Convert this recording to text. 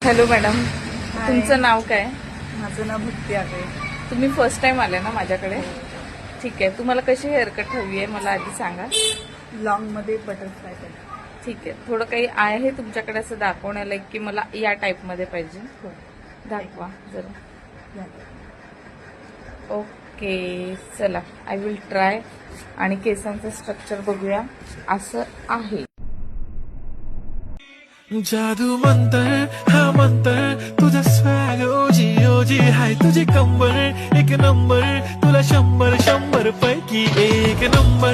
Hello madam, हाय. तुमचं नाव काय? माझं नाव भक्ती आहे. तुम्ही फर्स्ट टाइम आले ना माझ्याकडे? ठीक आहे. तुम्हाला कशी हेअरकट हवी आहे मला आधी सांगा. लॉंग मध्ये बटरफ्लाय कट. ठीक आहे. थोडं काही आहे तुमच्याकडे असं दाखवण्याला की मला या टाईपमध्ये पाहिजे? हो. दाखवा जरा. झालं. ओके, चला आय विल ट्राय. आणि केसांचं स्ट्रक्चर बघूया. असं आहे. जादू मंतर हा मंतर तुझा स्वॅग ओजी ओजी हाय तुझी कंबर एक नंबर तुला 100 100 पैकी एक नंबर